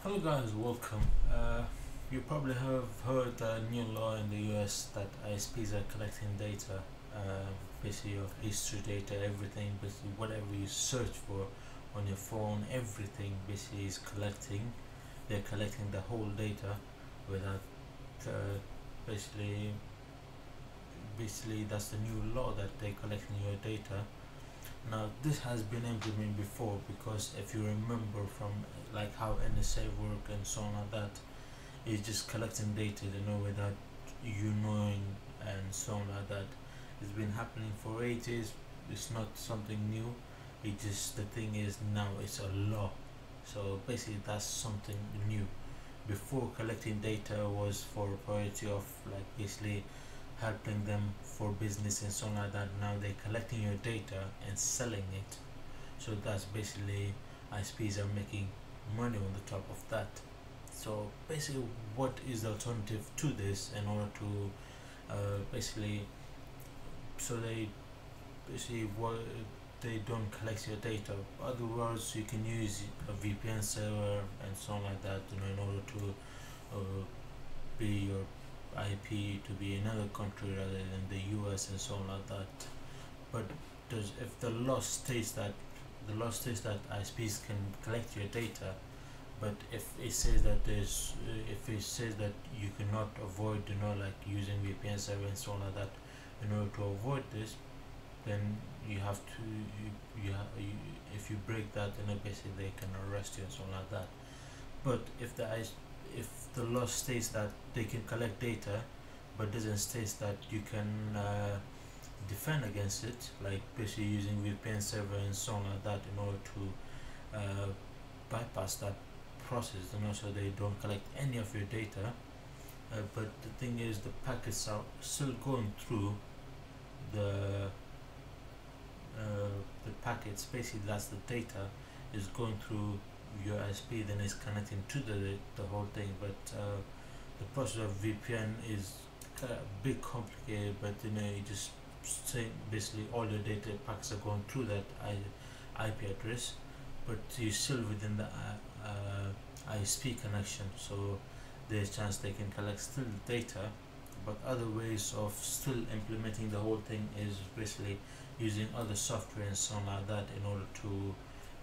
Hello guys, welcome. You probably have heard a new law in the US that ISPs are collecting data, basically your history data, everything, basically whatever you search for on your phone, everything basically is collecting. They're collecting the whole data without basically that's the new law that they're collecting your data. Now this has been implemented before, because if you remember from like how NSA work and so on like that, it's just collecting data, without you knowing and so on like that. It's been happening for ages. It's not something new. It just, the thing is now it's a law. So basically that's something new. Before, collecting data was for a priority of like basically helping them for business and so on like that. Now they're collecting your data and selling it. So that's basically ISPs are making money on the top of that. So basically, what is the alternative to this in order to basically, so they basically what they don't collect your data. Other words, you can use a VPN server and so on like that, in order to be your IP to be another country rather than the US and so on like that. But if the law states that ISPs can collect your data, but if it says that you cannot avoid, like using VPN server and so on like that, in order to avoid this, then you have to if you break that, then basically they can arrest you and so on like that. But if the law states that they can collect data, but doesn't state that you can defend against it, like basically using VPN server and so on like that, in order to bypass that process, so they don't collect any of your data. But the thing is, the packets are still going through the packets. Basically, that's the data is going through your ISP, then it's connecting to the whole thing. But the process of VPN is a bit complicated, but you just say basically all your data packets are going through that IP address, but you're still within the ISP connection, so there's a chance they can collect still data. But other ways of still implementing the whole thing is basically using other software and so on like that, in order to,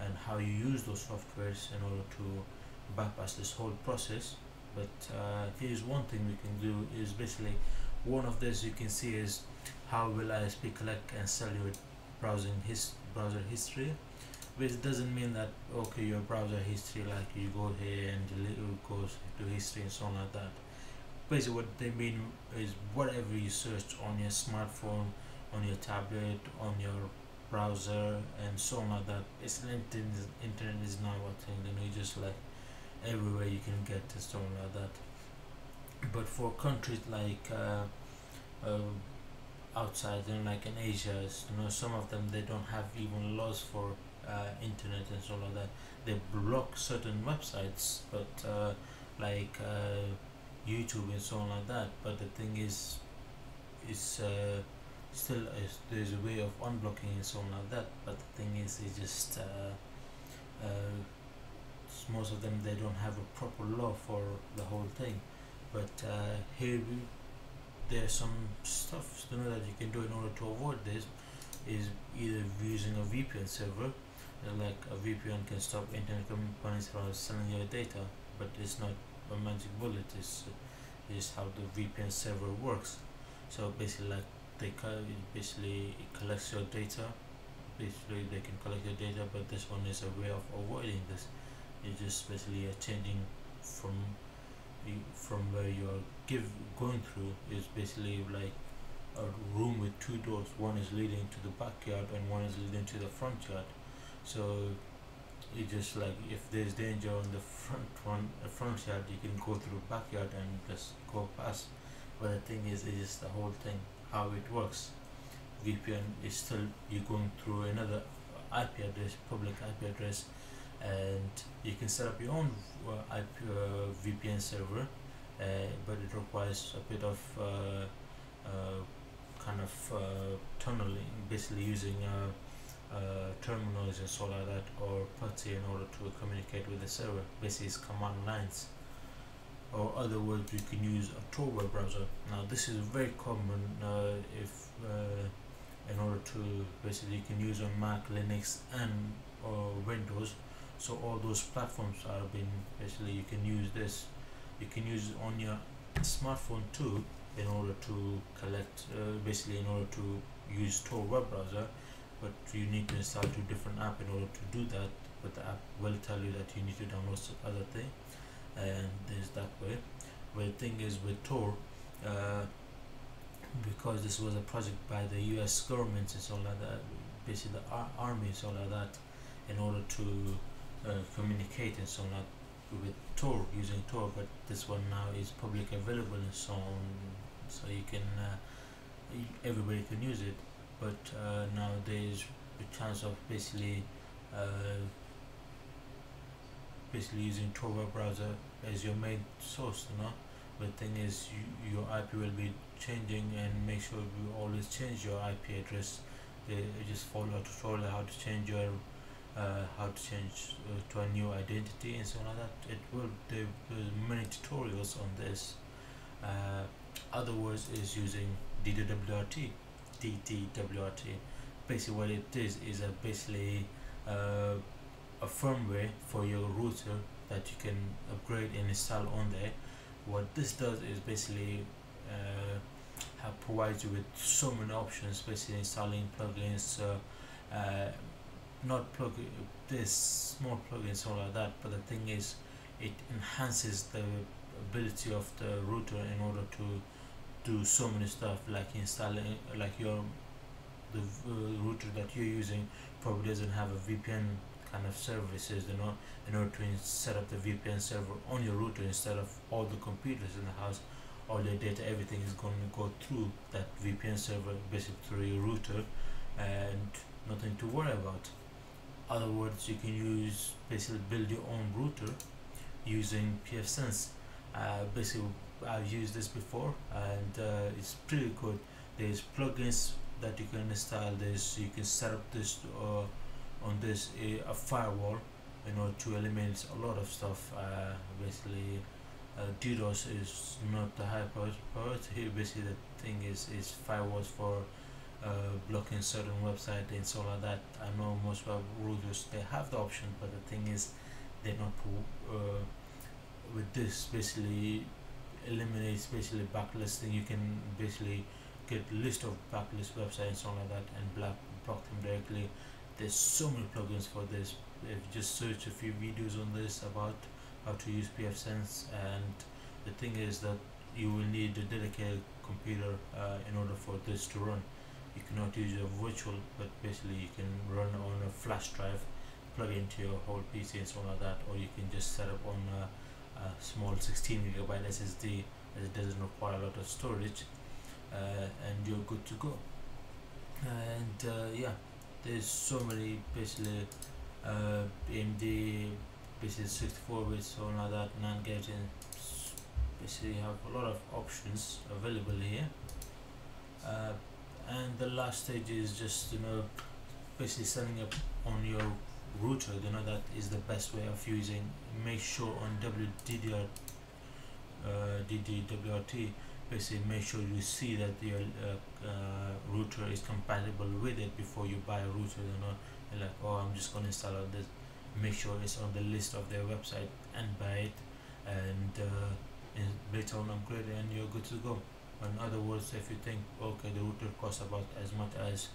and how you use those softwares in order to bypass this whole process. But here's one thing we can do, is basically one of this you can see is how will ISP collect and sell your browser history, which doesn't mean that okay, your browser history, like you go here and delete, it goes to history and so on like that. Basically what they mean is whatever you search on your smartphone, on your tablet, on your browser and so on like that, it's internet is now a thing, you just like everywhere you can get to so on like that. But for countries like outside, like in Asia, some of them, they don't have even laws for internet and so like that. They block certain websites, but like YouTube and so on like that. But the thing is, it's still there's a way of unblocking and so on like that. But the thing is, it's just most of them, they don't have a proper law for the whole thing. But here there's some stuff that you can do in order to avoid this, is either using a VPN server. Like a VPN can stop internet companies from selling your data, but it's not a magic bullet. It's how the VPN server works. So basically, like basically it collects your data. Basically, they can collect your data, but this one is a way of avoiding this. You just basically changing from where you're going through, is basically like a room with two doors. One is leading to the backyard and one is leading to the front yard. So you just like, if there's danger on the front yard, you can go through the backyard and just go past. But the thing is, it is the whole thing how it works. VPN is still, you're going through another IP address, public IP address, and you can set up your own VPN server, but it requires a bit of kind of tunneling, basically using terminals and so like that, or PuTTY in order to communicate with the server. Basically it's command lines, or other words, you can use a Tor web browser. Now this is very common if in order to basically you can use on Mac, Linux and Windows. So all those platforms are being basically you can use this. You can use it on your smartphone too in order to collect basically in order to use Tor web browser, but you need to install 2 different apps in order to do that. But the app will tell you that you need to download some other thing, and there's that way. But the thing is with Tor, because this was a project by the US government and so like that, basically the army and so like that, in order to communicate and so like with Tor, using Tor. But this one now is public available and so on, so you can everybody can use it. But now there is a chance of basically using Tor web browser as your main source, But the thing is, your IP will be changing, and make sure you always change your IP address. Just follow a tutorial how to change your to a new identity and so on like that. There's many tutorials on this. Other words is using DD-WRT. Basically what it is basically a firmware for your router that you can upgrade and install on there. What this does is basically provides you with so many options, basically installing plugins, not plugin, this small plugins all like that. But the thing is, it enhances the ability of the router in order to do so many stuff, like installing, like the router that you're using probably doesn't have a VPN kind of services, in order to set up the VPN server on your router instead of all the computers in the house. All your data, everything is going to go through that VPN server, basically through your router, and nothing to worry about. Other words, you can use basically build your own router using pfSense. Basically I've used this before, and it's pretty good. There's plugins that you can install. You can set up this on this a firewall in order to eliminate a lot of stuff. Basically DDoS is not the high priority. Basically the thing is firewalls for blocking certain websites and so like that. I know most web routers, they have the option, but the thing is they're not with this basically eliminates basically backlisting. You can basically get a list of backlist websites and so like that, and block them directly. There's so many plugins for this. If you just search a few videos on this about how to use pfSense, and the thing is that you will need a dedicated computer in order for this to run. You cannot use a virtual, but basically you can run on a flash drive, plug into your whole PC and so on like that, or you can just set up on a small 16GB SSD, as it doesn't require a lot of storage, and you're good to go. And yeah, there's so many basically AMD basically 64 bits or like that, NAND gate, and basically you have a lot of options available here. And the last stage is just basically setting up on your router. That is the best way of using. Make sure on DD-WRT, basically make sure you see that your router is compatible with it before you buy a router. You're like, oh, I'm just going to install this. Make sure it's on the list of their website and buy it, and later on upgrade it, and you're good to go. In other words, if you think, okay, the router costs about as much as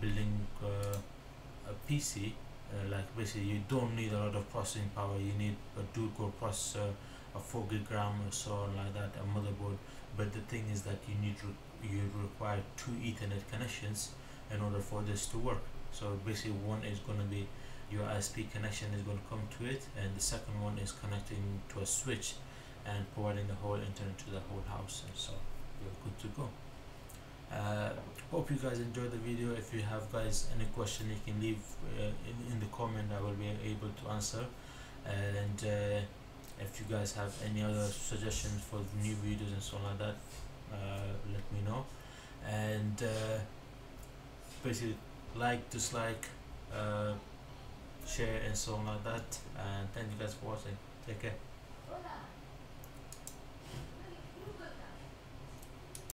building a PC, like basically you don't need a lot of processing power. You need a dual-core processor, a 4GB RAM or so on like that, a motherboard. But the thing is that you require 2 Ethernet connections in order for this to work. So basically one is going to be your ISP connection is going to come to it, and the second one is connecting to a switch and providing the whole internet to the whole house, and so you're good to go. Hope you guys enjoyed the video. If you have guys any question, you can leave in the comment. I will be able to answer. And if you guys have any other suggestions for new videos and so on like that, let me know. And basically like, dislike, share and so on like that. And thank you guys for watching. Take care.